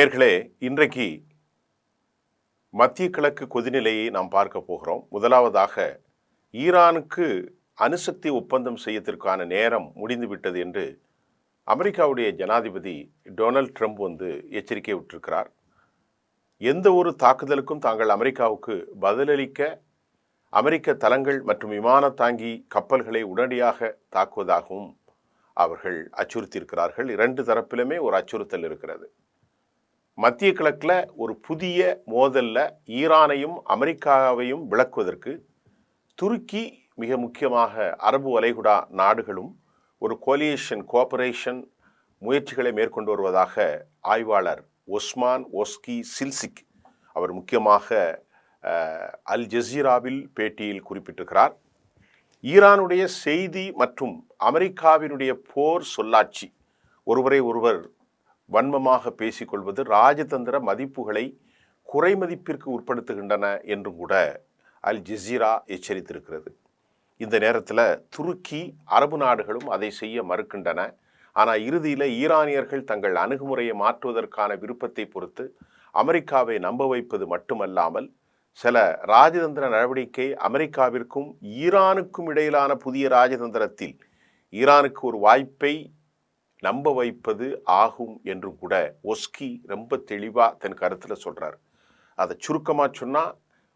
நேயர்களே, இன்றைக்கு மத்திய கிழக்கு கொதிநிலையை நாம் பார்க்க போகிறோம். முதலாவதாக, ஈரானுக்கு அணுசக்தி ஒப்பந்தம் செய்யத்திற்கான நேரம் முடிந்துவிட்டது என்று அமெரிக்காவுடைய ஜனாதிபதி டொனால்ட் ட்ரம்ப் எச்சரிக்கை விட்டிருக்கிறார். எந்த ஒரு தாக்குதலுக்கும் தாங்கள் அமெரிக்காவுக்கு பதிலளிக்க அமெரிக்க தளங்கள் மற்றும் விமான தாங்கி கப்பல்களை உடனடியாக தாக்குவதாகவும் அவர்கள் அச்சுறுத்தியிருக்கிறார்கள். இரண்டு தரப்பிலுமே ஒரு அச்சுறுத்தல் இருக்கிறது. மத்திய கிழக்கில் ஒரு புதிய மோதலில் ஈரானையும் அமெரிக்காவையும் விளக்குவதற்கு துருக்கி, மிக முக்கியமாக அரபு வளைகுடா நாடுகளும் ஒரு கோஆபரேஷன் முயற்சிகளை மேற்கொண்டு வருவதாக ஆய்வாளர் ஒஸ்மான் ஒஸ்கி சில்சிக் அவர் முக்கியமாக அல் ஜசீராவில் பேட்டியில் குறிப்பிட்டிருக்கிறார். ஈரானுடைய செய்தி மற்றும் அமெரிக்காவினுடைய போர் சொல்லாட்சி ஒருவரை ஒருவர் வன்மமாக பேசிக்கொள்வது ராஜதந்திர மதிப்புகளை குறைமதிப்பிற்கு உட்படுத்துகின்றன என்றும் கூட அல் ஜசீரா எச்சரித்திருக்கிறது. இந்த நேரத்தில் துருக்கி, அரபு நாடுகளும் அதை செய்ய மறுக்கின்றன. ஆனால் இறுதியில் ஈரானியர்கள் தங்கள் அணுகுமுறையை மாற்றுவதற்கான விருப்பத்தை பொறுத்து அமெரிக்காவை நம்ப வைப்பது மட்டுமல்லாமல் சில ராஜதந்திர நடவடிக்கை அமெரிக்காவிற்கும் ஈரானுக்கும் இடையிலான புதிய ராஜதந்திரத்தில் ஈரானுக்கு ஒரு வாய்ப்பை நம்ப வைப்பது ஆகும் என்றும் கூட ஒஸ்கி ரொம்ப தெளிவாக தன் கருத்தில் சொல்கிறார். அதை சுருக்கமாக சொன்னால்,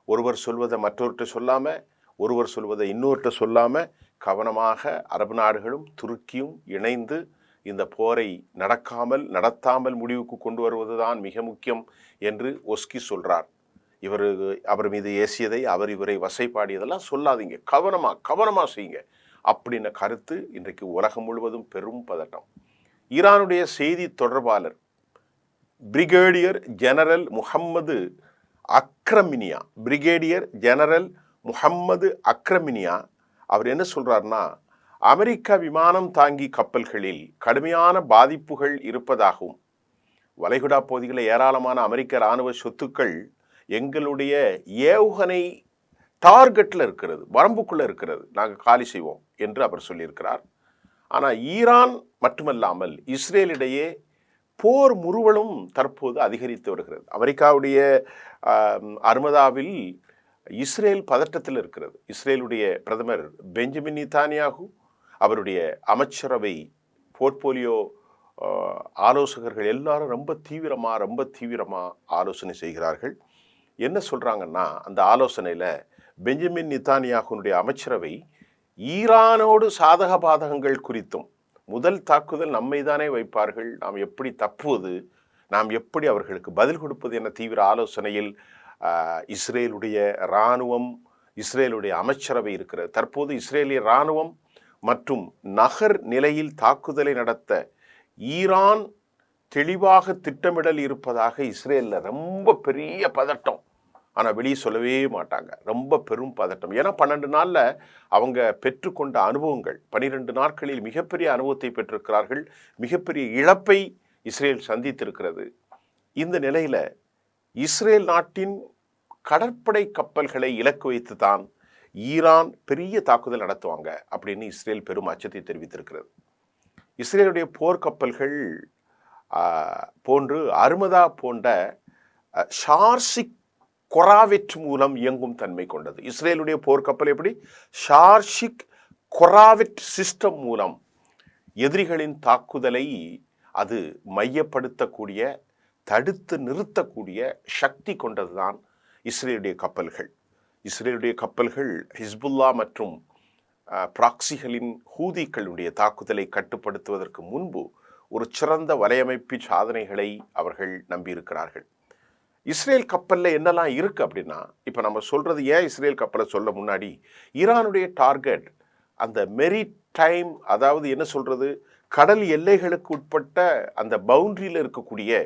ஒருவர் சொல்வதை மற்றொருட்ட சொல்லாமல், ஒருவர் சொல்வதை இன்னொருட்ட சொல்லாமல் கவனமாக அரபு நாடுகளும் துருக்கியும் இணைந்து இந்த போரை நடத்தாமல் முடிவுக்கு கொண்டு வருவதுதான் மிக முக்கியம் என்று ஒஸ்கி சொல்கிறார். அவர் மீது ஏசியதை, இவரை வசைப்பாடியதெல்லாம் சொல்லாதீங்க, கவனமாக செய்யுங்க அப்படின்ன கருத்து இன்றைக்கு உலகம் முழுவதும் பெரும் பதட்டம். ஈரானுடைய செய்தி தொடர்பாளர் பிரிகேடியர் ஜெனரல் முஹம்மது அக்ரமினியா அவர் என்ன சொல்றாருன்னா, அமெரிக்க விமானம் தாங்கி கப்பல்களில் கடுமையான பாதிப்புகள் இருப்பதாகவும், வளைகுடா பகுதிகளில் ஏராளமான அமெரிக்க இராணுவ சொத்துக்கள் எங்களுடைய ஏவுகணை டார்கெட்டில் இருக்கிறது, வரம்புக்குள்ளே இருக்கிறது, நாங்கள் காலி செய்வோம் என்று அவர் சொல்லியிருக்கிறார். ஆனால் ஈரான் மட்டுமல்லாமல் இஸ்ரேலிடையே போர் முறுவலும் தற்போது அதிகரித்து வருகிறது. அமெரிக்காவுடைய அர்மதாவில் இஸ்ரேல் பதட்டத்தில் இருக்கிறது. இஸ்ரேலுடைய பிரதமர் பெஞ்சமின் நெதன்யாகு, அவருடைய அமைச்சரவை போர்ட்போலியோ ஆலோசகர்கள் எல்லாரும் ரொம்ப தீவிரமாக ஆலோசனை செய்கிறார்கள். என்ன சொல்கிறாங்கன்னா, அந்த ஆலோசனையில் பெஞ்சமின் நெதன்யாகுனுடைய அமைச்சரவை ஈரானோடு சாதக பாதகங்கள் குறித்தும், முதல் தாக்குதல் நம்மை தானே வைப்பார்கள், நாம் எப்படி தப்புவது, நாம் எப்படி அவர்களுக்கு பதில் கொடுப்பது என தீவிர ஆலோசனையில் இஸ்ரேலுடைய இராணுவம், இஸ்ரேலுடைய அமைச்சரவை இருக்கிறது. தற்போது இஸ்ரேலிய இராணுவம் மற்றும் நகர் நிலையில் தாக்குதலை நடத்த ஈரான் தெளிவாக திட்டமிடல் இருப்பதாக இஸ்ரேலில் ரொம்ப பெரிய பதட்டம். ஆனால் வெளியே சொல்லவே மாட்டாங்க, ரொம்ப பெரும் பதட்டம். ஏன்னா 12 நாளில் அவங்க பெற்றுக்கொண்ட அனுபவங்கள், 12 நாட்களில் மிகப்பெரிய அனுபவத்தை பெற்றிருக்கிறார்கள், மிகப்பெரிய இழப்பை இஸ்ரேல் சந்தித்திருக்கிறது. இந்த நிலையில் இஸ்ரேல் நாட்டின் கடற்படை கப்பல்களை இலக்கு வைத்து தான் ஈரான் பெரிய தாக்குதல் நடத்துவாங்க அப்படின்னு இஸ்ரேல் பெரும் அச்சத்தை தெரிவித்திருக்கிறது. இஸ்ரேலுடைய போர்க்கப்பல்கள் போன்று அர்மதா போன்ற ஷார்ஷிக் கொராவெட் மூலம் இயங்கும் தன்மை கொண்டது. இஸ்ரேலுடைய போர்க்கப்பல் எப்படி ஷார்ஷிக் கொராவெட் சிஸ்டம் மூலம் எதிரிகளின் தாக்குதலை அது மையப்படுத்தக்கூடிய, தடுத்து நிறுத்தக்கூடிய சக்தி கொண்டதுதான் இஸ்ரேலுடைய கப்பல்கள். இஸ்ரேலுடைய கப்பல்கள் ஹிஸ்புல்லா மற்றும் பிராக்சிகளின் ஹூதிகளுடைய தாக்குதலை கட்டுப்படுத்துவதற்கு முன்பு ஒரு சிறந்த வலையமைப்பு சாதனைகளை அவர்கள் நம்பியிருக்கிறார்கள். இஸ்ரேல் கப்பலில் என்னெல்லாம் இருக்குது அப்படின்னா, இப்போ நம்ம சொல்கிறது ஏன் இஸ்ரேல் கப்பலை சொல்ல முன்னாடி, ஈரானுடைய டார்கெட் அந்த மெரிடைம், அதாவது என்ன சொல்கிறது, கடல் எல்லைகளுக்கு உட்பட்ட அந்த பவுண்டரியில் இருக்கக்கூடிய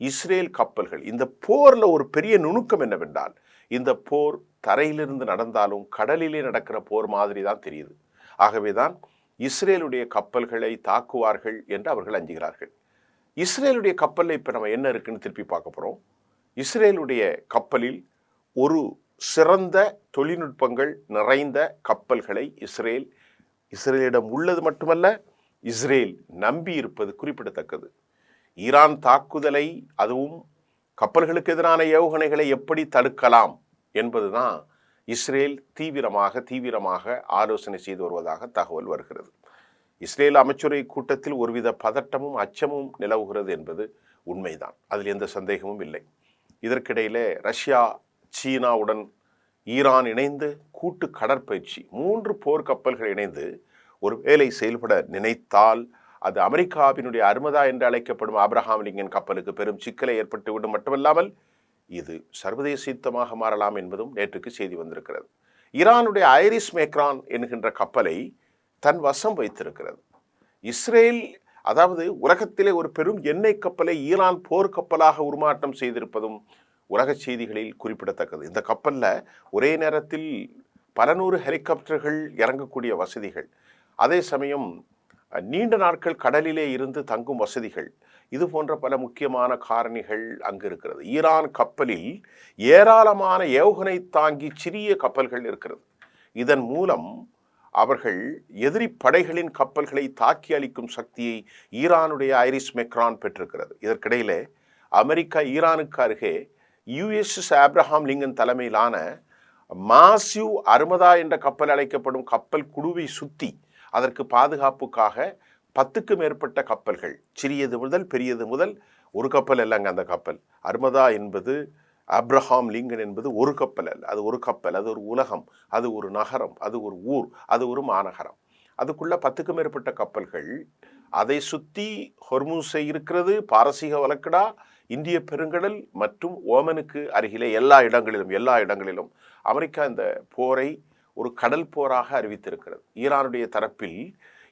இஸ்ரேல் கப்பல்கள். இந்த போரில் ஒரு பெரிய நுணுக்கம் என்னவென்றால், இந்த போர் தரையிலிருந்து நடந்தாலும் கடலிலே நடக்கிற போர் மாதிரி தான் தெரியுது. ஆகவே தான் இஸ்ரேலுடைய கப்பல்களை தாக்குவார்கள் என்று அவர்கள் அஞ்சுகிறார்கள். இஸ்ரேலுடைய கப்பலில் இப்போ நம்ம என்ன இருக்குன்னு திருப்பி பார்க்க போகிறோம். இஸ்ரேலுடைய கப்பலில் ஒரு சிறந்த தொழில்நுட்பங்கள் நிறைந்த கப்பல்களை இஸ்ரேலிடம் உள்ளது மட்டுமல்ல, இஸ்ரேல் நம்பி இருப்பது குறிப்பிடத்தக்கது. ஈரான் தாக்குதலை, அதுவும் கப்பல்களுக்கு எதிரான ஏவுகணைகளை எப்படி தடுக்கலாம் என்பதுதான் இஸ்ரேல் தீவிரமாக ஆலோசனை செய்து வருவதாக தகவல் வருகிறது. இஸ்ரேல் அமைச்சரவை கூட்டத்தில் ஒருவித பதட்டமும் அச்சமும் நிலவுகிறது என்பது உண்மைதான், அதில் எந்த சந்தேகமும் இல்லை. இதற்கிடையிலே ரஷ்யா, சீனாவுடன் ஈரான் இணைந்து கூட்டு கடற்பயிற்சி, 3 போர்க்கப்பல்கள் இணைந்து ஒரு வேலை செயல்பட நினைத்தால் அது அமெரிக்காவினுடைய அர்மதா என்று அழைக்கப்படும் ஆப்ரஹாம் லிங்கன் கப்பலுக்கு பெரும் சிக்கலை ஏற்பட்டுவிடும். மட்டுமல்லாமல் இது சர்வதேச யுத்தமாக மாறலாம் என்பதும் நேற்றுக்கு செய்தி வந்திருக்கிறது. ஈரானுடைய ஐரிஸ் மேக்ரான் என்கின்ற கப்பலை தன் வசம் வைத்திருக்கிறது இஸ்ரேல். அதாவது உலகத்திலே ஒரு பெரும் எண்ணெய் கப்பலை ஈரான் போர்க்கப்பலாக உருமாற்றம் செய்திருப்பதும் உலக செய்திகளில் குறிப்பிடத்தக்கது. இந்த கப்பலில் ஒரே நேரத்தில் பல நூறு ஹெலிகாப்டர்கள் இறங்கக்கூடிய வசதிகள், அதே சமயம் நீண்ட நாட்கள் கடலிலே இருந்து தங்கும் வசதிகள், இது போன்ற பல முக்கியமான காரணிகள் அங்கு இருக்கிறது. ஈரான் கப்பலில் ஏராளமான ஏவுகணை தாங்கி சிறிய கப்பல்கள் இருக்கிறது. இதன் மூலம் அவர்கள் எதிரி படைகளின் கப்பல்களை தாக்கி அளிக்கும் சக்தியை ஈரானுடைய ஐரிஸ் மேக்ரான் பெற்றிருக்கிறது. இதற்கிடையிலே அமெரிக்கா ஈரானுக்கு அருகே USS ஆப்ரஹாம் லிங்கன் தலைமையிலான மாசிவ் அர்மதா என்ற கப்பல் அழைக்கப்படும் கப்பல் குழுவை சுற்றி அதற்கு பாதுகாப்புக்காக 10க்கு மேற்பட்ட கப்பல்கள், சிறியது முதல் பெரியது முதல், ஒரு கப்பல் இல்லைங்க அந்த கப்பல். அர்மதா என்பது, ஆப்ரஹாம் லிங்கன் என்பது ஒரு கப்பல் அல்ல, அது ஒரு கப்பல், அது ஒரு உலகம், அது ஒரு நகரம், அது ஒரு ஊர், அது ஒரு மாநகரம். அதுக்குள்ள 10க்கு மேற்பட்ட கப்பல்கள், அதை சுற்றி ஹொர்மூஸை இருக்கிறது, பாரசீக வளைகுடா, இந்திய பெருங்கடல் மற்றும் ஓமனுக்கு அருகிலே எல்லா இடங்களிலும் அமெரிக்கா இந்த போரை ஒரு கடல் போராக அறிவித்திருக்கிறது. ஈரானுடைய தரப்பில்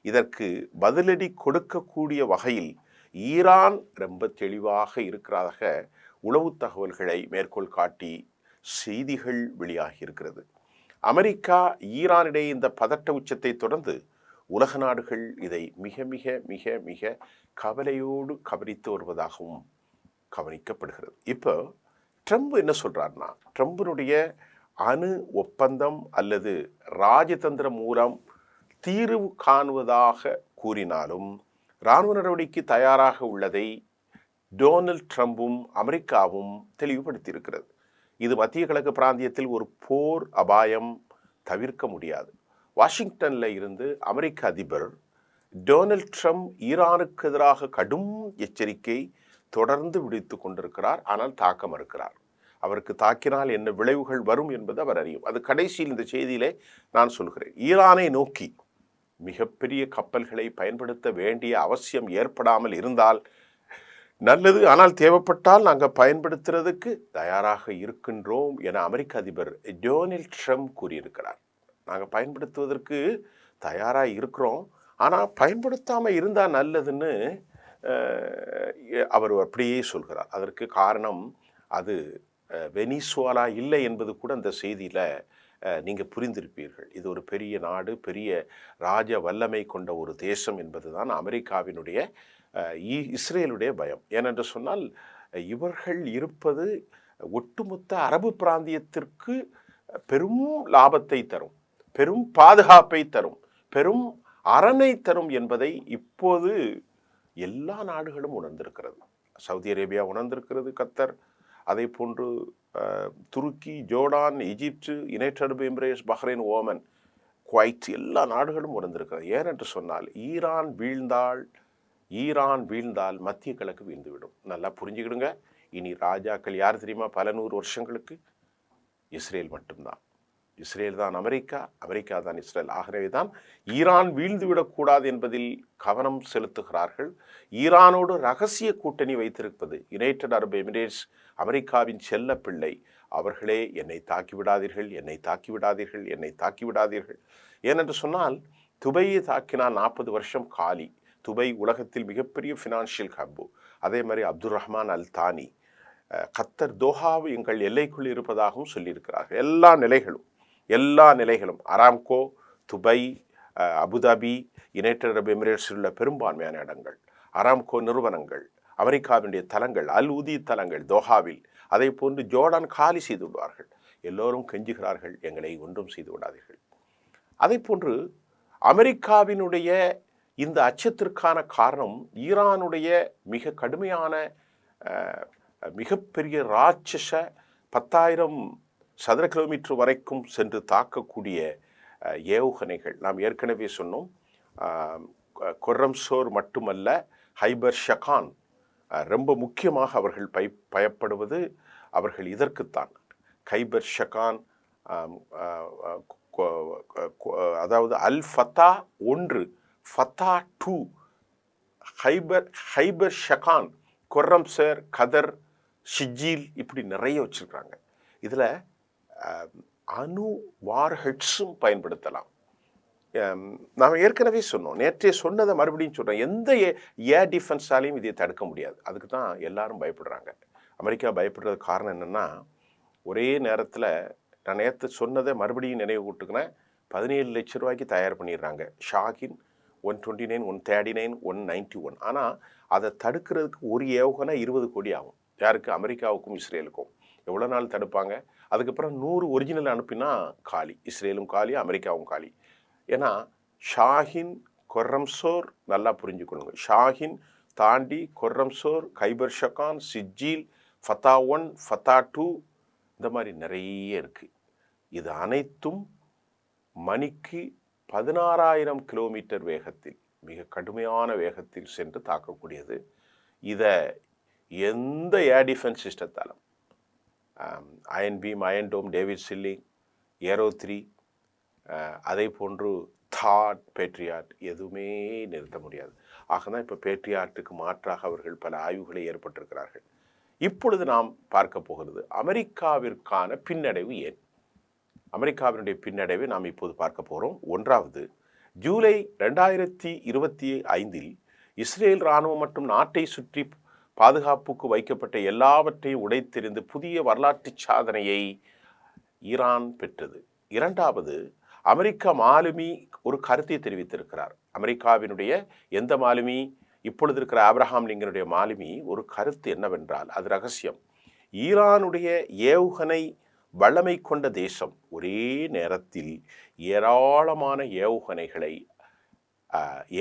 இதற்கு பதிலடி கொடுக்கக்கூடிய வகையில் ஈரான் ரொம்ப தெளிவாக இருக்கிறதாக உளவு தகவல்களை மேற்கோள் காட்டி செய்திகள் வெளியாகி இருக்கிறது. அமெரிக்கா ஈரானிடையே இந்த பதட்ட உச்சத்தை தொடர்ந்து உலக நாடுகள் இதை மிக மிக மிக மிக கவலையோடு கவனித்து வருவதாகவும் கவனிக்கப்படுகிறது. இப்போ ட்ரம்ப் என்ன சொல்றாருன்னா, ட்ரம்பினுடைய அணு ஒப்பந்தம் அல்லது ராஜதந்திரம் மூலம் தீர்வு காணுவதாக கூறினாலும் இராணுவ நடவடிக்கை தயாராக உள்ளதை டொனால்ட் ட்ரம்பும் அமெரிக்காவும் தெளிவுபடுத்தியிருக்கிறது. இது மத்திய கிழக்கு பிராந்தியத்தில் ஒரு போர் அபாயம் தவிர்க்க முடியாது. வாஷிங்டன்ல இருந்து அமெரிக்க அதிபர் டொனால்ட் ட்ரம்ப் ஈரானுக்கு எதிராக கடும் எச்சரிக்கை தொடர்ந்து விடுத்து கொண்டிருக்கிறார். ஆனால் தாக்க மறுக்கிறார். அவருக்கு தாக்கினால் என்ன விளைவுகள் வரும் என்பது அவர் அறியும். அது கடைசியில் இந்த செய்தியிலே நான் சொல்கிறேன். ஈரானை நோக்கி மிகப்பெரிய கப்பல்களை பயன்படுத்த வேண்டிய அவசியம் ஏற்படாமல் இருந்தால் நல்லது, ஆனால் தேவைப்பட்டால் நாங்கள் பயன்படுத்துறதுக்கு தயாராக இருக்கின்றோம் என அமெரிக்க அதிபர் டொனால்ட் ட்ரம்ப் கூறியிருக்கிறார். நாங்கள் பயன்படுத்துவதற்கு தயாராக இருக்கிறோம், ஆனால் பயன்படுத்தாமல் இருந்தால் நல்லதுன்னு அவர் அப்படியே சொல்கிறார். அதற்கு காரணம் அது வெனிசுவேலா இல்லை என்பது கூட அந்த செய்தியில் நீங்கள் புரிந்திருப்பீர்கள். இது ஒரு பெரிய நாடு, பெரிய ராஜ வல்லமை கொண்ட ஒரு தேசம் என்பதுதான் அமெரிக்காவினுடைய இஸ்ரேலுடைய பயம். ஏனென்று சொன்னால் இவர்கள் இருப்பது ஒட்டுமொத்த அரபு பிராந்தியத்திற்கு பெரும் லாபத்தை தரும், பெரும் பாதுகாப்பை தரும், பெரும் அரணை தரும் என்பதை இப்போது எல்லா நாடுகளும் உணர்ந்திருக்கிறது. சவுதி அரேபியா உணர்ந்திருக்கிறது, கத்தர், அதே போன்று துருக்கி, ஜோர்டான், எகிப்து, யுனைடெட் அரபு எமிரேட்ஸ், பஹ்ரைன், ஓமன், குவைத், எல்லா நாடுகளும் உணர்ந்திருக்கிறது. ஏனென்று சொன்னால் ஈரான் வீழ்ந்தால் மத்திய கிழக்கு வீழ்ந்துவிடும். நல்லா புரிஞ்சுக்கிடுங்க. இனி ராஜாக்கள் யார் தெரியுமா? பல 100 வருஷங்களுக்கு இஸ்ரேல் மட்டும்தான். இஸ்ரேல் தான் அமெரிக்கா, அமெரிக்கா தான் இஸ்ரேல். ஆகவே தான் ஈரான் வீழ்ந்துவிடக்கூடாது என்பதில் கவனம் செலுத்துகிறார்கள். ஈரானோடு ரகசிய கூட்டணி வைத்திருப்பது யுனைடெட் அரபு எமிரேட்ஸ், அமெரிக்காவின் செல்ல பிள்ளை. அவர்களே என்னை தாக்கிவிடாதீர்கள், என்னை தாக்கிவிடாதீர்கள், என்னை தாக்கிவிடாதீர்கள். ஏனென்று சொன்னால் துபையை தாக்கினால் 40 வருஷம் காலி. துபை உலகத்தில் மிகப்பெரிய ஃபினான்ஷியல் ஹப்பு. அதே மாதிரி அப்துல் ரஹ்மான் அல் தானி, கத்தர் தோஹாவு எங்கள் எல்லைக்குள் இருப்பதாகவும் சொல்லியிருக்கிறார்கள். எல்லா நிலைகளும் அராம்கோ, துபை, அபுதாபி, யுனைடெட் அரபு எமிரேட்ஸில் உள்ள பெரும்பான்மையான இடங்கள், அராம்கோ நிறுவனங்கள், அமெரிக்காவினுடைய தலங்கள், அல் உதி தலங்கள் தோஹாவில், அதை போன்று ஜோர்டான் காலி செய்து விடுவார்கள். எல்லோரும் கெஞ்சுகிறார்கள், எங்களை ஒன்றும் செய்து விடாதீர்கள். அதை போன்று அமெரிக்காவினுடைய இந்த அச்சத்திற்கான காரணம் ஈரானுடைய மிக கடுமையான மிகப்பெரிய ராட்சச 10,000 சதுர கிலோமீட்டர் வரைக்கும் சென்று தாக்கக்கூடிய ஏவுகணைகள். நாம் ஏற்கனவே சொன்னோம், கொர்ரம்சோர் மட்டுமல்ல, ஹைபர் ஷகான் ரொம்ப முக்கியமாக அவர்கள் பயப்படுவது அவர்கள் இதற்குத்தான். கைபர் ஷகான், அதாவது அல் ஃபத்தா 1, ஃபத்தா 2, ஹைபர் ஷகான், கொர்ரம்சர், கதர், ஷிஜீல், இப்படி நிறைய வச்சிருக்காங்க. இதில் அணு வார்ஹெட்ஸும் பயன்படுத்தலாம். நாம் ஏற்கனவே சொன்னோம், நேற்றே சொன்னதை மறுபடியும் சொல்கிறேன், எந்த ஏர் டிஃபென்ஸாலையும் இதை தடுக்க முடியாது. அதுக்கு தான் எல்லாரும் பயப்படுறாங்க. அமெரிக்கா பயப்படுறது காரணம் என்னென்னா, ஒரே நேரத்தில் நான் நேற்று சொன்னதை மறுபடியும் நினைவு கூட்டுக்கிறேன், 17 லட்ச ரூபாய்க்கு தயார் பண்ணிடுறாங்க. ஷாகின் 129, 139, 191. ஆனால் அதை தடுக்கிறதுக்கு ஒரு ஏவுகணை 20 கோடி ஆகும். யாருக்கு? அமெரிக்காவுக்கும் இஸ்ரேலுக்கும். எவ்வளோ நாள் தடுப்பாங்க? அதுக்கப்புறம் 100 ஒரிஜினல் அனுப்பினா காலி. இஸ்ரேலும் காலி, அமெரிக்காவும் காலி. ஏன்னா ஷாஹின், கொர்ரம்சோர் நல்லா புரிஞ்சுக்கணுங்க. ஷாஹின் தாண்டி கொர்ரம்சோர், கைபர் ஷகான், சிஜீல், ஃபத்தா 1, ஃபத்தா 2, இந்த மாதிரி நிறைய இருக்குது. இது அனைத்தும் மணிக்கு 16,000 கிலோமீட்டர் வேகத்தில், மிக கடுமையான வேகத்தில் சென்று தாக்கக்கூடியது. இதை எந்த ஏர் டிஃபென்ஸ் சிஸ்டத்தாலும், Iron Beam, Iron Dome, David Sling, Arrow 3, அதை போன்று தாட், பேட்ரியாட், எதுவுமே நிறுத்த முடியாது. ஆகதான் இப்போ பேட்ரியாட்டுக்கு மாற்றாக அவர்கள் பல ஆய்வுகளை ஏற்பட்டிருக்கிறார்கள். இப்பொழுது நாம் பார்க்க போகிறது அமெரிக்காவிற்கான பின்னடைவு ஏன். அமெரிக்காவினுடைய பின்னடைவை நாம் இப்போது பார்க்க போகிறோம். ஒன்றாவது, ஜூலை 2025 இஸ்ரேல் இராணுவம் மற்றும் நாட்டை சுற்றி பாதுகாப்புக்கு வைக்கப்பட்ட எல்லாவற்றையும் உடைத்தெறிந்து புதிய வரலாற்று சாதனையை ஈரான் பெற்றது. இரண்டாவது, அமெரிக்க மாலுமி ஒரு கருத்தை தெரிவித்திருக்கிறார். அமெரிக்காவினுடைய எந்த மாலுமி? இப்பொழுது இருக்கிற ஆப்ரஹாம் லிங்கனுடைய மாலுமி ஒரு கருத்து என்னவென்றால், அது ரகசியம். ஈரானுடைய ஏவுகணை வல்லமை கொண்ட தேசம் ஒரே நேரத்தில் ஏராளமான ஏவுகணைகளை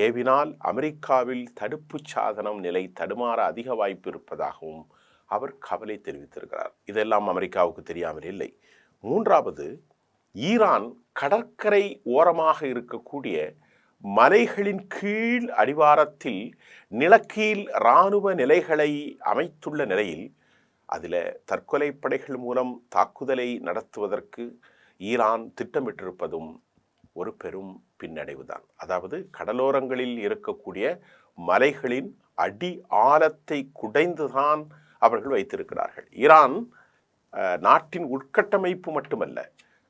ஏவினால் அமெரிக்காவில் தடுப்பு சாதனம் நிலை தடுமாற அதிக வாய்ப்பு இருப்பதாகவும் அவர் கவலை தெரிவித்திருக்கிறார். இதெல்லாம் அமெரிக்காவுக்கு தெரியாமல் இல்லை. மூன்றாவது, ஈரான் கடற்கரை ஓரமாக இருக்கக்கூடிய மலைகளின் கீழ் அடிவாரத்தில் நிலக்கீழ் இராணுவ நிலைகளை அமைத்துள்ள நிலையில் அதில் தற்கொலை படைகள் மூலம் தாக்குதலை நடத்துவதற்கு ஈரான் திட்டமிட்டிருப்பதும் ஒரு பெரும் பின்னடைவுதான். அதாவது கடலோரங்களில் இருக்கக்கூடிய மலைகளின் அடி ஆழத்தை குடைந்துதான் அவர்கள் வைத்திருக்கிறார்கள். ஈரான் நாட்டின் உட்கட்டமைப்பு மட்டுமல்ல,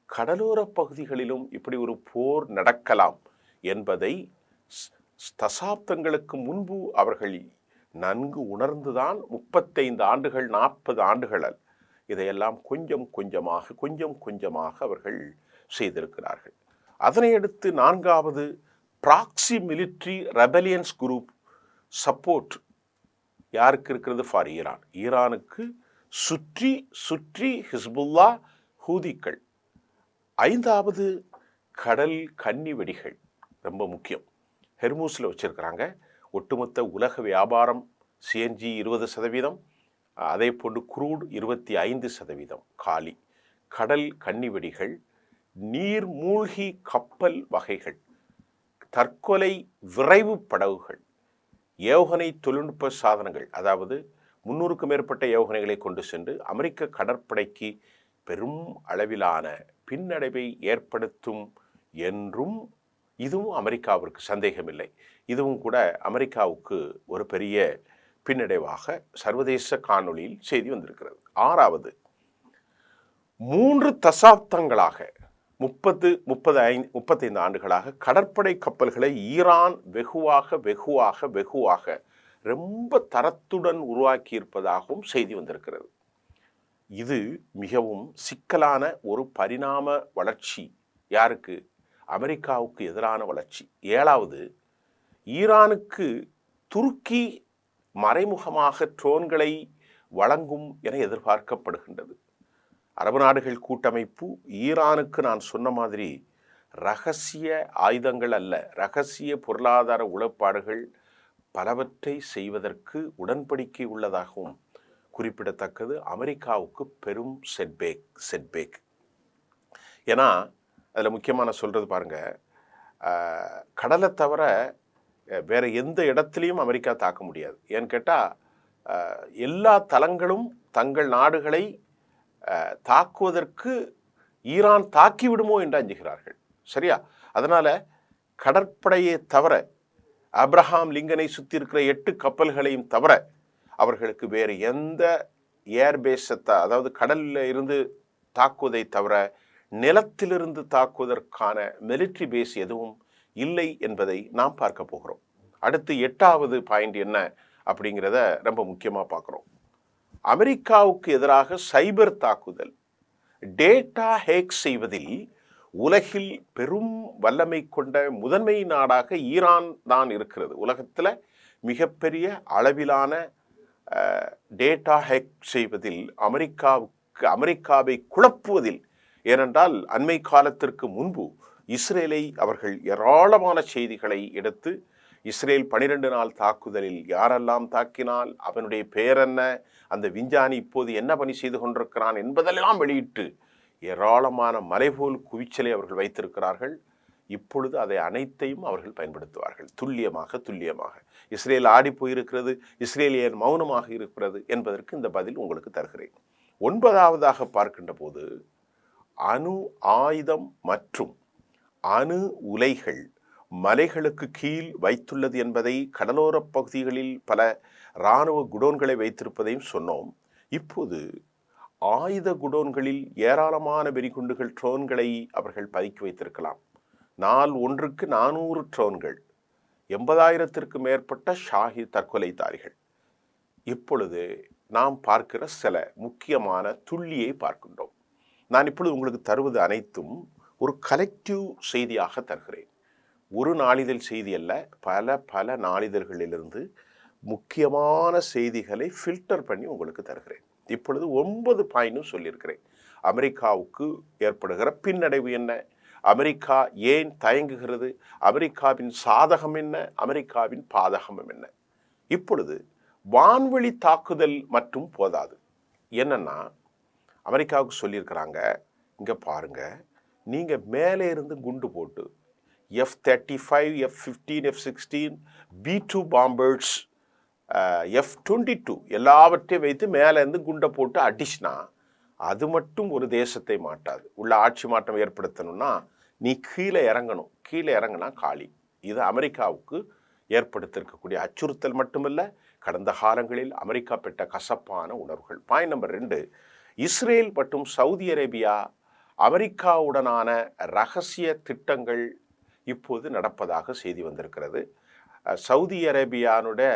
கடலோர பகுதிகளிலும் இப்படி ஒரு போர் நடக்கலாம் என்பதை தசாப்தங்களுக்கு முன்பு அவர்கள் நன்கு உணர்ந்துதான் 35 ஆண்டுகள் 40 ஆண்டுகள் இதையெல்லாம் கொஞ்சம் கொஞ்சமாக அவர்கள் செய்திருக்கிறார்கள். அதனையடுத்து நான்காவது, ப்ராக்சி மிலிட்ரி ரெபலியன்ஸ் குரூப் சப்போர்ட் யாருக்கு இருக்கிறது? For Iran. ஈரானுக்கு சுற்றி ஹிஸ்புல்லா, ஹூதிக்கள். ஐந்தாவது, கடல் கன்னி வெடிகள் ரொம்ப முக்கியம். ஹெர்மூஸில் வச்சிருக்கிறாங்க. ஒட்டுமொத்த உலக வியாபாரம் சிஎன்ஜி 20%, அதே போன்று குரூட் 25% காலி. கடல் கன்னி வெடிகள், நீர்மூழ்கி கப்பல் வகைகள், தற்கொலை விரைவு படகுகள், ஏவுகணை தொழில்நுட்ப சாதனங்கள், அதாவது 300க்கும் மேற்பட்ட ஏவுகணைகளை கொண்டு சென்று அமெரிக்க கடற்படைக்கு பெரும் அளவிலான பின்னடைவை ஏற்படுத்தும் என்றும் இதுவும் அமெரிக்காவிற்கு சந்தேகமில்லை. இதுவும் கூட அமெரிக்காவுக்கு ஒரு பெரிய பின்னடைவாக சர்வதேச காணொளியில் செய்தி வந்திருக்கிறது. ஆறாவது, 3 தசாப்தங்களாக 35 ஆண்டுகளாக கடற்படை கப்பல்களை ஈரான் வெகுவாக ரொம்ப தரத்துடன் உருவாக்கியிருப்பதாகவும் செய்தி வந்திருக்கிறது. இது மிகவும் சிக்கலான ஒரு பரிணாம வளர்ச்சி. யாருக்கு? அமெரிக்காவுக்கு எதிரான வளர்ச்சி. ஏழாவது, ஈரானுக்கு துருக்கி மறைமுகமாக ட்ரோன்களை வழங்கும் என எதிர்பார்க்கப்படுகின்றது. அரபு நாடுகள் கூட்டமைப்பு ஈரானுக்கு நான் சொன்ன மாதிரி இரகசிய ஆயுதங்கள் அல்ல, இரகசிய பொருளாதார உளப்பாடுகள் பலவற்றை செய்வதற்கு உடன்படிக்கை உள்ளதாகவும் குறிப்பிடத்தக்கது. அமெரிக்காவுக்கு பெரும் செட்பேக். ஏன்னா அதில் முக்கியமான சொல்கிறது பாருங்க, கடலை தவிர வேற எந்த இடத்துலையும் அமெரிக்கா தாக்க முடியாது. ஏன்னு கேட்டால் எல்லா தளங்களும் தங்கள் நாடுகளை தாக்குவதற்கு ஈரான் தாக்கி விடுமோ என்று அஞ்சுகிறார்கள். சரியா? அதனால கடற்படையை தவிர, அப்ரஹாம் லிங்கனை சுற்றி இருக்கிற 8 கப்பல்களையும் தவிர அவர்களுக்கு வேறு எந்த ஏர்பேஸை, அதாவது கடலில் இருந்து தாக்குவதை தவிர நிலத்திலிருந்து தாக்குவதற்கான மிலிட்ரி பேஸ் எதுவும் இல்லை என்பதை நாம் பார்க்க போகிறோம். அடுத்து 8வது பாயிண்ட் என்ன அப்படிங்கிறத ரொம்ப முக்கியமாக பார்க்குறோம். அமெரிக்காவுக்கு எதிராக சைபர் தாக்குதல், டேட்டா ஹேக் செய்வதில் உலகில் பெரும் வல்லமை கொண்ட முதன்மை நாடாக ஈரான் தான் இருக்கிறது. உலகத்தில் மிகப்பெரிய அளவிலான டேட்டா ஹேக் செய்வதில் அமெரிக்காவை குழப்புவதில், ஏனென்றால் அண்மை காலத்திற்கு முன்பு இஸ்ரேலை அவர்கள் ஏராளமான செய்திகளை எடுத்து, இஸ்ரேல் 12 நாள் தாக்குதலில் யாரெல்லாம் தாக்கினால், அவனுடைய பெயர் என்ன, அந்த விஞ்ஞானி இப்போது என்ன பணி செய்து கொண்டிருக்கிறான் என்பதெல்லாம் வெளியிட்டு ஏராளமான மலைபோல் குவிச்சலை அவர்கள் வைத்திருக்கிறார்கள். இப்பொழுது அதை அனைத்தையும் அவர்கள் பயன்படுத்துவார்கள். துல்லியமாக இஸ்ரேல் ஆடி போயிருக்கிறது, இஸ்ரேல் ஏன் மௌனமாக இருக்கிறது என்பதற்கு இந்த பதில் உங்களுக்கு தருகிறேன். 9வதாக பார்க்கின்ற போது அணு ஆயுதம் மற்றும் அணு உலைகள் மலைகளுக்கு கீழ் வைத்துள்ளது என்பதை, கடலோர பகுதிகளில் பல இராணுவ குடோன்களை வைத்திருப்பதையும் சொன்னோம். இப்போது ஆயுத குடோன்களில் ஏராளமான வெடிகுண்டுகள், ட்ரோன்களை அவர்கள் பதுக்கி வைத்திருக்கலாம். நாள் ஒன்றுக்கு 400 ட்ரோன்கள், 80,000த்திற்கு மேற்பட்ட ஷாஹித் தற்கொலைதாரிகள். இப்பொழுது நாம் பார்க்கிற சில முக்கியமான துள்ளியை பார்க்கின்றோம். நான் இப்பொழுது உங்களுக்கு தருவது அனைத்தும் ஒரு கலெக்டிவ் செய்தியாக தருகிறேன். ஒரு நாளிதழ் செய்தி அல்ல, பல நாளிதழ்களிலிருந்து முக்கியமான செய்திகளை ஃபில்டர் பண்ணி உங்களுக்கு தருகிறேன். இப்பொழுது 9 பாயிண்டும் சொல்லியிருக்கிறேன். அமெரிக்காவுக்கு ஏற்படுகிற பின்னடைவு என்ன, அமெரிக்கா ஏன் தயங்குகிறது, அமெரிக்காவின் சாதகம் என்ன, அமெரிக்காவின் பாதகம் என்ன. இப்பொழுது வான்வெளி தாக்குதல் மட்டும் போதாது. என்னன்னா, அமெரிக்காவுக்கு சொல்லியிருக்கிறாங்க, இங்கே பாருங்க, நீங்கள் மேலே இருந்து குண்டு போட்டு F-35, F-15, F-16, B-2 bombers, F-22 எல்லாவற்றையும் வைத்து மேலே இருந்து குண்டை போட்டு அடிச்சுனா அது மட்டும் ஒரு தேசத்தை மாட்டாது. உள்ள ஆட்சி மாற்றம் ஏற்படுத்தணும்னா நீ கீழே இறங்கணும். கீழே இறங்கினா காலி. இது அமெரிக்காவுக்கு ஏற்படுத்தியிருக்கக்கூடிய அச்சுறுத்தல் மட்டுமல்ல, கடந்த காலங்களில் அமெரிக்கா பெற்ற கசப்பான உணர்வுகள். பாயிண்ட் நம்பர் 2, இஸ்ரேல் மற்றும் சவுதி அரேபியா அமெரிக்காவுடனான இரகசிய திட்டங்கள் இப்போது நடப்பதாக செய்தி வந்திருக்கிறது. சவுதி அரேபியானுடைய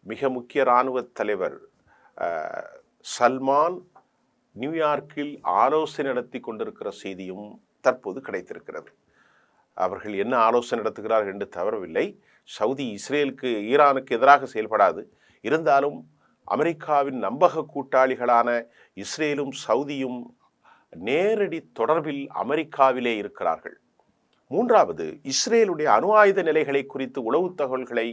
மிக முக்கிய இராணுவ தலைவர் சல்மான் நியூயார்க்கில் ஆலோசனை நடத்தி கொண்டிருக்கிற செய்தியும் தற்போது கிடைத்திருக்கிறது. அவர்கள் என்ன ஆலோசனை நடத்துகிறார்கள் என்று தவறவில்லை. சவுதி இஸ்ரேலுக்கு, ஈரானுக்கு எதிராக செயல்படாது. இருந்தாலும் அமெரிக்காவின் நம்பக கூட்டாளிகளான இஸ்ரேலும் சவுதியும் நேரடி தொடர்பில் அமெரிக்காவிலே இருக்கிறார்கள். 3வது, இஸ்ரேலுடைய அணு ஆயுத நிலைகளை குறித்து உளவு தகவல்களை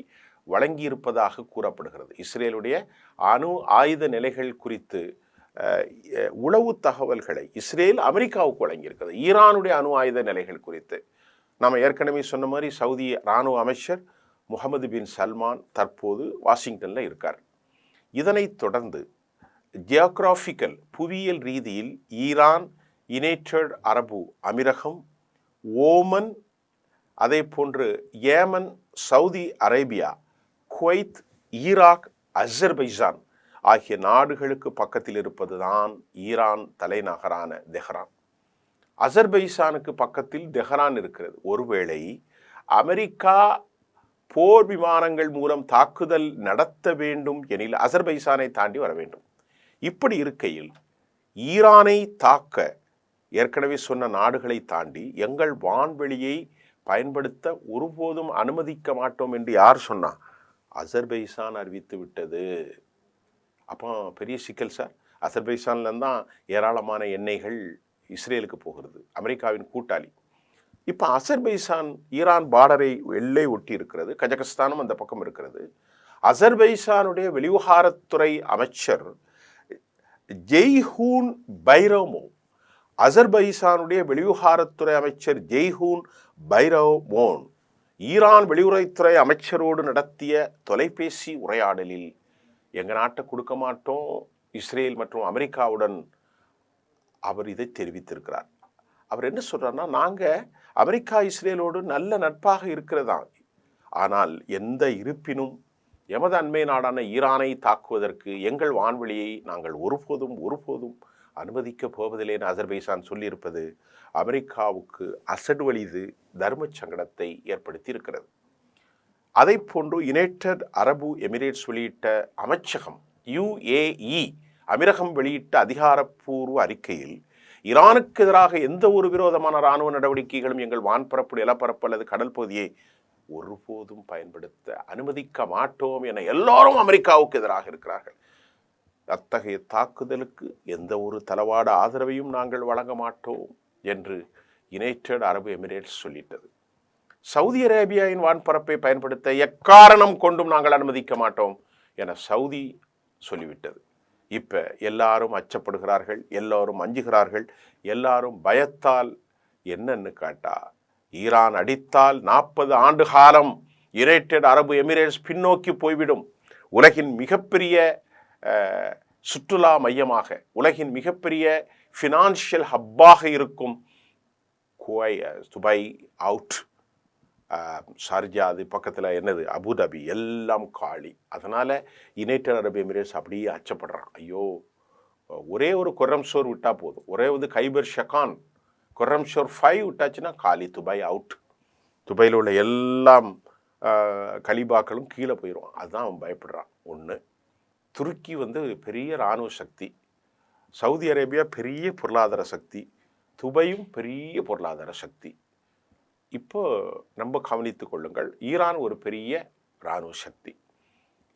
வழங்கியிருப்பதாக கூறப்படுகிறது. இஸ்ரேலுடைய அணு ஆயுத நிலைகள் குறித்து உளவு தகவல்களை இஸ்ரேல் அமெரிக்காவுக்கு வழங்கியிருக்கிறது. ஈரானுடைய அணு ஆயுத நிலைகள் குறித்து நாம் ஏற்கனவே சொன்ன மாதிரி சவுதி இராணுவ அமைச்சர் முகமது பின் சல்மான் தற்போது வாஷிங்டனில் இருக்கார். இதனைத் தொடர்ந்து ஜியோகிராஃபிக்கல், புவியியல் ரீதியில் ஈரான், யுனைடெட் அரபு அமீரகம், ஓமன், அதே போன்று Yemen, Saudi Arabia, Kuwait, Iraq, Azerbaijan ஆகிய நாடுகளுக்கு பக்கத்தில் இருப்பதுதான் ஈரான் தலைநகரான தெஹ்ரான். அசர்பைஜானுக்கு பக்கத்தில் தெஹ்ரான் இருக்கிறது. ஒருவேளை அமெரிக்கா போர் விமானங்கள் மூலம் தாக்குதல் நடத்த வேண்டும் எனில் அசர்பைஜானை தாண்டி வர வேண்டும். இப்படி இருக்கையில் ஈரானை தாக்க ஏற்கனவே சொன்ன நாடுகளை தாண்டி எங்கள் வான்வெளியை பயன்படுத்த ஒருபோதும் அனுமதிக்க மாட்டோம் என்று யார் சொன்னா? அசர்பைஜான் அறிவித்து விட்டது. அப்போ பெரிய சிக்கல் சார். அசர்பைஜான்ல தான் ஏராளமான எண்ணெய்கள் இஸ்ரேலுக்கு போகிறது, அமெரிக்காவின் கூட்டாளி. இப்போ அசர்பைசான் ஈரான் பார்டரை எல்லை ஒட்டி இருக்கிறது, கஜகஸ்தானும் அந்த பக்கம் இருக்கிறது. அசர்பைசானுடைய வெளிவிவகாரத்துறை அமைச்சர் ஜெய்ஹூன் பைரோமோ, அசர்பைசானுடைய வெளிவிவகாரத்துறை அமைச்சர் ஜெய்ஹூன் பைரோமோன் ஈரான் வெளியுறவுத்துறை அமைச்சரோடு நடத்திய தொலைபேசி உரையாடலில் எங்கள் நாட்டை கொடுக்க மாட்டோம் இஸ்ரேல் மற்றும் அமெரிக்காவுடன் அவர் இதை தெரிவித்திருக்கிறார். அவர் என்ன சொல்றாருன்னா, நாங்கள் அமெரிக்கா இஸ்ரேலோடு நல்ல நட்பாக இருக்கிறதா, ஆனால் எந்த இருப்பினும் எமது அண்மை நாடான ஈரானை தாக்குவதற்கு எங்கள் வான்வெளியை நாங்கள் ஒருபோதும் அனுமதிக்கப் போவதில்லை என அசர்பைசான் சொல்லியிருப்பது அமெரிக்காவுக்கு அசடுவலிது தர்ம சங்கடத்தை ஏற்படுத்தி இருக்கிறது. அதை போன்று யுனைடெட் அரபு எமிரேட்ஸ் வெளியிட்ட அமைச்சகம் UAE அமீரகம் வெளியிட்ட அதிகாரப்பூர்வ அறிக்கையில் ஈரானுக்கு எதிராக எந்த ஒரு விரோதமான இராணுவ நடவடிக்கைகளும் எங்கள் வான்பரப்பு, நிலப்பரப்பு அல்லது கடல் பகுதியை ஒருபோதும் பயன்படுத்த அனுமதிக்க மாட்டோம் என எல்லாரும் அமெரிக்காவுக்கு எதிராக இருக்கிறார்கள். அத்தகைய தாக்குதலுக்கு எந்த ஒரு தளவாட ஆதரவையும் நாங்கள் வழங்க மாட்டோம் என்று யுனைடெட் அரபு எமிரேட்ஸ் சொல்லிட்டது. சவுதி அரேபியாவின் வான்பரப்பை பயன்படுத்த எக்காரணம் கொண்டும் நாங்கள் அனுமதிக்க மாட்டோம் என சவுதி சொல்லிவிட்டது. இப்ப எல்லாரும் அச்சப்படுகிறார்கள், எல்லாரும் அஞ்சுகிறார்கள், எல்லாரும் பயத்தால் என்னன்னு கேட்டா, ஈரான் அடித்தால் 40 ஆண்டு காலம் யுனைடெட் அரபு எமிரேட்ஸ் பின்னோக்கி போய்விடும். உலகின் மிகப்பெரிய சுற்றுலா மையமாக, உலகின் மிகப்பெரிய ஃபினான்ஷியல் ஹப்பாக இருக்கும் துபாய் அவுட், ஷார்ஜா, அது பக்கத்தில் என்னது அபுதாபி, எல்லாம் காலி. அதனால் யுனைடெட் அரபு எமிரேட்ஸ் அப்படியே அச்சப்படுறான். ஐயோ, ஒரே ஒரு கொரம்ஷோர் விட்டால் போதும், ஒரே ஒரு கைபர் ஷகான் கொரம்ஷோர் 5 விட்டாச்சுன்னா காலி, துபாய் அவுட். துபாயில் உள்ள எல்லாம் கலிபாக்களும் கீழே போயிடும். அதுதான் அவன் பயப்படுறான். ஒன்று, துருக்கி பெரிய இராணுவ சக்தி, சவுதி அரேபியா பெரிய பொருளாதார சக்தி, துபாயும் பெரிய பொருளாதார சக்தி. இப்போ நம்ம கவனித்து கொள்ளுங்கள், ஈரான் ஒரு பெரிய இராணுவ சக்தி.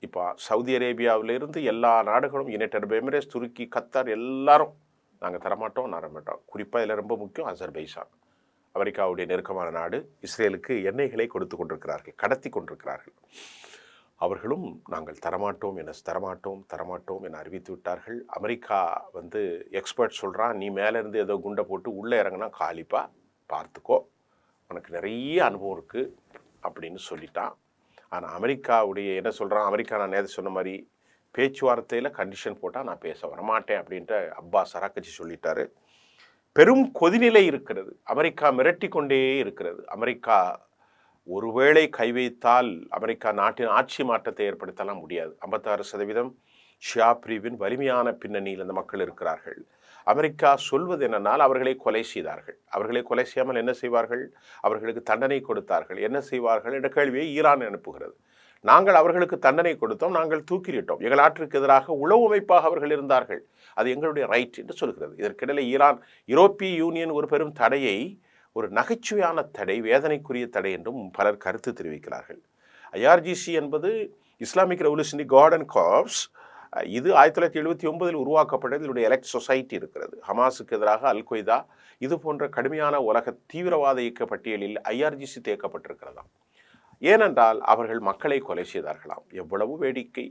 இப்போ சவுதி அரேபியாவிலிருந்து எல்லா நாடுகளும், யுனைடெட் அரபு எமிரேட்ஸ், துருக்கி, கத்தார் எல்லாரும் நாங்கள் தரமாட்டோம். குறிப்பாக இதில் ரொம்ப முக்கியம் அசர்பைசான், அமெரிக்காவுடைய நெருக்கமான நாடு, இஸ்ரேலுக்கு எண்ணெய்களை கொடுத்து கொண்டிருக்கிறார்கள், கடத்தி கொண்டிருக்கிறார்கள். அவர்களும் நாங்கள் தரமாட்டோம் என அறிவித்து விட்டார்கள். அமெரிக்கா எக்ஸ்பர்ட் சொல்கிறான், நீ மேலேருந்து ஏதோ குண்டை போட்டு உள்ளே இறங்கினா காலிப்பா, பார்த்துக்கோ, உனக்கு நிறைய அனுபவம் இருக்குது அப்படின்னு சொல்லிட்டான். ஆனால் அமெரிக்காவுடைய என்ன சொல்கிறான், அமெரிக்கா நான் நேற்று சொன்ன மாதிரி பேச்சுவார்த்தையில் கண்டிஷன் போட்டால் நான் பேச வரமாட்டேன் அப்படின்ட்டு அப்பாஸ் அரக்கச்சி சொல்லிட்டாரு. பெரும் கொதிநிலை இருக்கிறது, அமெரிக்கா மிரட்டி கொண்டே இருக்கிறது. அமெரிக்கா ஒருவேளை கை வைத்தால் அமெரிக்கா நாட்டின் ஆட்சி மாற்றத்தை ஏற்படுத்தலாம் முடியாது. 56% ஷியா பிரிவின் வலிமையான பின்னணியில் அந்த மக்கள் இருக்கிறார்கள். அமெரிக்கா சொல்வது என்னென்னால், அவர்களை கொலை செய்தார்கள். அவர்களை கொலை செய்யாமல் என்ன செய்வார்கள், அவர்களுக்கு தண்டனை கொடுத்தார்கள், என்ன செய்வார்கள் என்ற கேள்வியை ஈரான் அனுப்புகிறது. நாங்கள் அவர்களுக்கு தண்டனை கொடுத்தோம், நாங்கள் தூக்கிலிட்டோம், எங்கள் நாட்டிற்கு எதிராக உளவு அமைப்பாக அவர்கள் இருந்தார்கள், அது எங்களுடைய ரைட் என்று சொல்கிறது. இதற்கிடையில் யூரோப்பிய யூனியன் ஒரு பெரும் தடையை, ஒரு நகைச்சுவையான தடை, வேதனைக்குரிய தடை என்றும் பலர் கருத்து தெரிவிக்கிறார்கள். IRGC என்பது Islamic revolutionary card and corps. இது 1979 உருவாக்கப்பட்டது. இதனுடைய எலெக்ட் சொசைட்டி இருக்கிறது. ஹமாஸுக்கு எதிராக அல் கொய்தா, இது போன்ற கடுமையான உலக தீவிரவாத இயக்க பட்டியலில் IRGC தேக்கப்பட்டிருக்கிறதாம். ஏனென்றால் அவர்கள் மக்களை கொலை செய்தார்களாம். எவ்வளவு வேடிக்கை!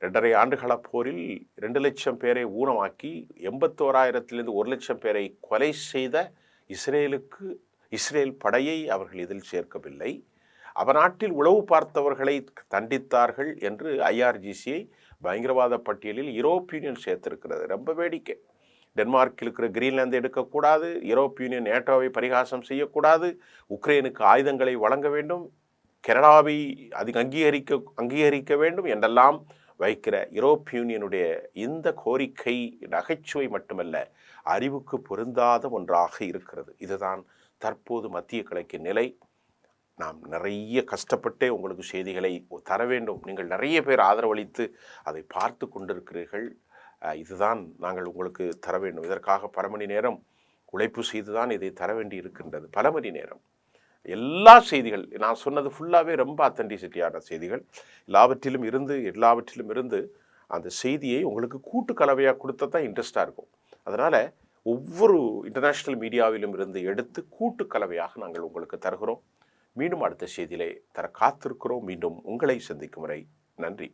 2.5 ஆண்டுகள போரில் 2 லட்சம் பேரை ஊனமாக்கி 81,000 1 லட்சம் பேரை கொலை செய்த இஸ்ரேல் படையை அவர்கள் இதில் சேர்க்கவில்லை. அவர் நாட்டில் உளவு பார்த்தவர்களை தண்டித்தார்கள் என்று IRGCயை பயங்கரவாத பட்டியலில் யூரோப்பிய யூனியன் சேர்த்திருக்கிறது. ரொம்ப வேடிக்கை. டென்மார்க்கில் இருக்கிற கிரீன்லாந்தை எடுக்கக்கூடாது, யூரோப்பிய யூனியன் நேட்டோவை பரிகாசம் செய்யக்கூடாது, உக்ரைனுக்கு ஆயுதங்களை வழங்க வேண்டும், கனடாவை அது அங்கீகரிக்க வேண்டும் என்றெல்லாம் வைக்கிற யூரோப்பிய யூனியனுடைய இந்த கோரிக்கை நகைச்சுவை மட்டுமல்ல, அறிவுக்கு பொருந்தாத ஒன்றாக இருக்கிறது. இதுதான் தற்போது மத்திய கிழக்கின் நிலை. நாம் நிறைய கஷ்டப்பட்டே உங்களுக்கு செய்திகளை தர வேண்டும். நீங்கள் நிறைய பேர் ஆதரவளித்து அதை பார்த்து கொண்டிருக்கிறீர்கள். இதுதான் நாங்கள் உங்களுக்கு தர வேண்டும். இதற்காக பல மணி நேரம் உழைப்பு செய்துதான் இதை தர வேண்டி இருக்கின்றது. பல மணி நேரம் எல்லா செய்திகள் நான் சொன்னது ஃபுல்லாகவே ரொம்ப அத்தன்டிசிட்டியான செய்திகள். எல்லாவற்றிலும் இருந்து அந்த செய்தியை உங்களுக்கு கூட்டு கலவையாக கொடுத்தா தான் இன்ட்ரெஸ்டாக இருக்கும். அதனால் ஒவ்வொரு இன்டர்நேஷனல் மீடியாவிலும் இருந்து எடுத்து கூட்டு கலவையாக நாங்கள் உங்களுக்கு தருகிறோம். மீண்டும் அடுத்த செய்தியிலே தர காத்திருக்கிறோம். மீண்டும் உங்களை சந்திக்கும் வரை நன்றி.